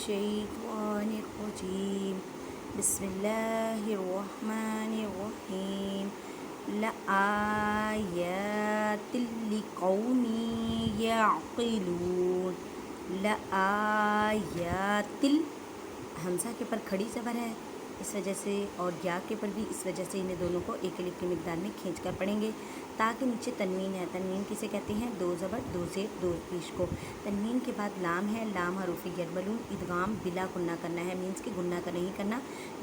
الشيطان الرجيم بسم الله الرحمن الرحيم لآيات لقوم يعقلون لآيات حمزہ کے پر کھڑی زبر ہے اس وجہ سے اور یا کے پر بھی اس وجہ سے انہیں دونوں کو ایک الف کی مقدار میں کھینچ کر پڑھیں گے تاکہ نیچے تنوین ہے. تنوین کسے کہتے ہیں؟ دو زبر دو زیر دو پیش کو. تنوین کے بعد لام ہے. لام حروف یرملون ادغام بلا گنہ کرنا ہے، مینس کہ گنہ کا نہیں کرنا.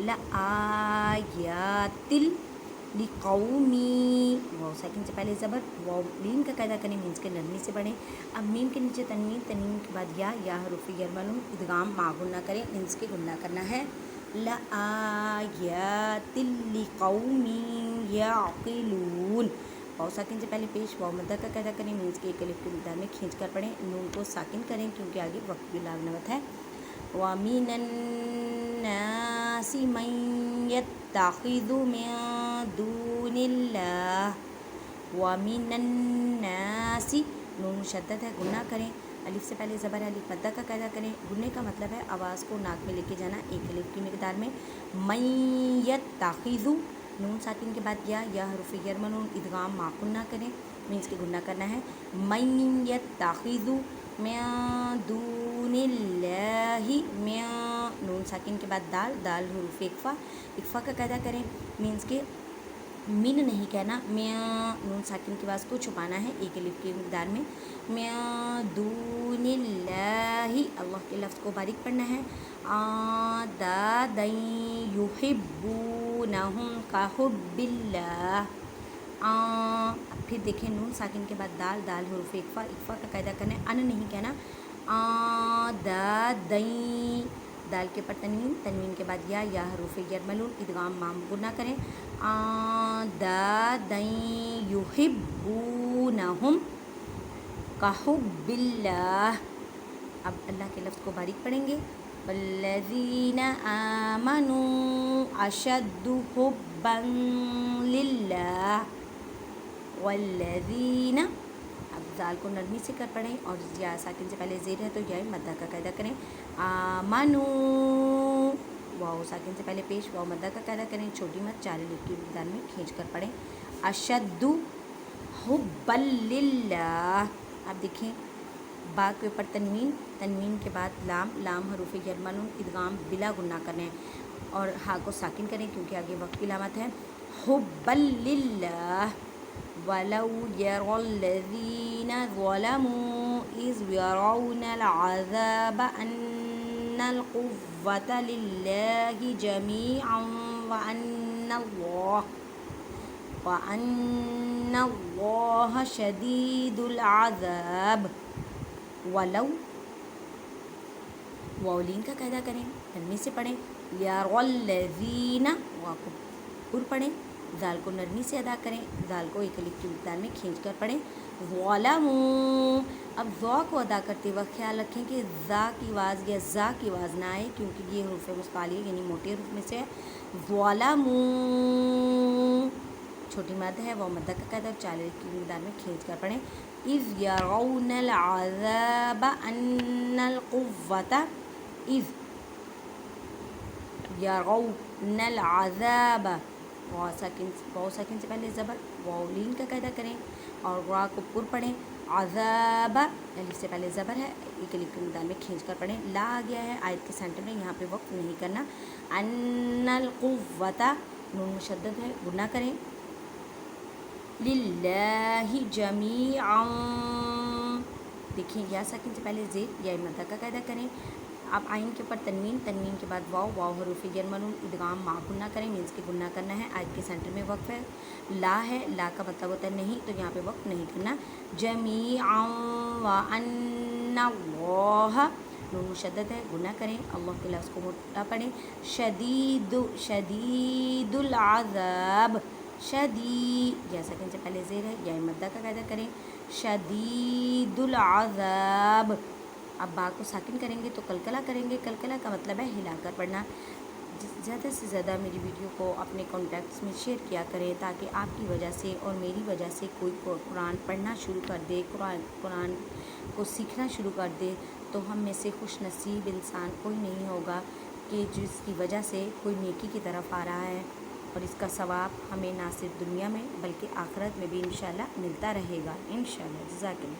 لآیات لقومی واو ساکن سے پہلے زبر واو لین کا قاعدہ کریں، مینس کے نرمی سے پڑھیں. اب میم کے نیچے تنوین، تنوین کے بعد یا حروف یرملون ادغام ما گنہ کریں، مینس کے گنہ کرنا ہے. لآیات لقوم یعقلون واو ساکن سے پہلے پیش واو مدہ کا قاعدہ کریں، مینس کے ایک الف کی مقدار میں کھینچ کر پڑھیں. نون کو ساکن کریں کیونکہ آگے وقت بھی لاغنوت ہے. وَمِنَ النَّاسِ مَن يَتَّخِذُ مِن دُونِ اللَّهِ وَمِنَ النَّاسِ نون مشدد ہے، گنہ کریں. الف سے پہلے زبر ہے، الف مدہ کا قاعدہ کریں. گنے کا مطلب ہے آواز کو ناک میں لے کے جانا ایک الف کی مقدار میں. مَن يَتَّخِذُ نون ساکن کے بعد یا حروف یرملون ادغام ما گنہ کریں، مینس کے گنہ کرنا ہے. مَن يَتَّخِذُ مِن دُونِ اللَّهِ نون ساکن کے بعد دال حروف اکفا کا قاعدہ کریں، مینس کے من نہیں کہنا، نون ساکن کی آواز کو چھپانا ہے ایک الف کی مقدار میں. من دون اللہ اللہ کے لفظ کو باریک پڑھنا ہے. دادن یحبونہم کحب اللہ. پھر دیکھیں نون ساکن کے بعد دال حروف اکفا کا قاعدہ کرنا ہے، ان نہیں کہنا. دادن دال کے پر تنوین کے بعد یا حروف یرملون ادغام مام گنہ کریں. دادن یحبونہم کحب اللہ. اب اللہ کے لفظ کو باریک پڑھیں گے. والذین آمنوا اشد حبا للہ. والذین اب دال کو نرمی سے کر پڑھیں اور یا ساکن سے پہلے زیر ہے تو یا مدہ کا قاعدہ کریں. آمنوا واو ساکن سے پہلے پیش واو مدہ کا قاعدہ کریں، چھوٹی مد چار الف کی مقدار میں کھینچ کر پڑھیں. اشد حبا للہ. اب دیکھیں با کے اوپر تنوین کے بعد لام حروف یرملون ادغام بلا گنہ کریں اور ہا کو ساکن کریں کیونکہ آگے وقت کی علامت ہے. حبا للہ. وَلَوْ يَرَى الَّذِينَ ظَلَمُوا إِذْ يَرَوْنَ الْعَذَابَ أَنَّ الْقُوَّةَ لِلَّهِ جَمِيعًا وَأَنَّ اللَّهَ شَدِيدُ الْعَذَابِ. وَلَوْ واولین کا قاعدہ کریں، نرمی سے پڑھیں. يَرَى الَّذِينَ واو کو پر پڑھیں، دال کو نرمی سے ادا کریں، دال کو ایک الف کی مقدار میں کھینچ کر پڑھیں. ظَلَمُوا اب ذا کو ادا کرتے وقت خیال رکھیں کہ ذا کی آواز یا زا کی آواز نہ آئے کیونکہ یہ حروف مثقالیہ یعنی موٹے حروف میں سے ہے. ظَلَمُوا چھوٹی مد ہے وہ مدہ کا قاعدہ اور چار الف کی مقدار میں کھینچ کر پڑھیں. اِذْ يَرَوْنَ الْعَذَابَ أَنَّ الْقُوَّةَ اِذْ يَرَوْنَ الْعَذَابَ واو ساکن سے پہلے زبر واولین کا قاعدہ کریں اور را کو پر پڑھیں. عذاب الف سے پہلے زبر ہے، ایک الف کی مقدار میں کھینچ کر پڑھیں. لا آ گیا ہے آیت کے سینٹر میں، یہاں پہ وقف نہیں کرنا. ان القوۃ نون مشدد ہے، گنہ کریں. للہ جمیعا دیکھیں یا ساکن سے پہلے زیر یا مدہ کا قاعدہ کریں. اب آئین کے اوپر تنوین کے بعد واو حروف یرملون ادغام ما گنہ کریں، مینس کے گنہ کرنا ہے. آیت کے سینٹر میں وقف ہے. لا ہے، لا کا مطلب ہوتا ہے نہیں، تو یہاں پہ وقف نہیں کرنا. جمیعا وَأَنَّ اللَّهَ نون مشدد ہے، گنہ کریں، اللہ کے لفظ کو موٹا پڑھیں. شدید العذاب. یا ساکن سے پہلے زیر ہے، یا مدہ کا قاعدہ کریں. شدید العذاب. اب با کو ساکن کریں گے تو کلکلا کریں گے، کلکلا کا مطلب ہے ہلا کر پڑھنا. زیادہ سے زیادہ میری ویڈیو کو اپنے کانٹیکٹس میں شیئر کیا کریں تاکہ آپ کی وجہ سے اور میری وجہ سے کوئی قرآن پڑھنا شروع کر دے، قرآن کو سیکھنا شروع کر دے. تو ہم میں سے خوش نصیب انسان کوئی نہیں ہوگا کہ جس کی وجہ سے کوئی نیکی کی طرف آ رہا ہے، اور اس کا ثواب ہمیں نہ صرف دنیا میں بلکہ آخرت میں بھی انشاءاللہ ملتا رہے گا انشاءاللہ۔ جزاک اللہ۔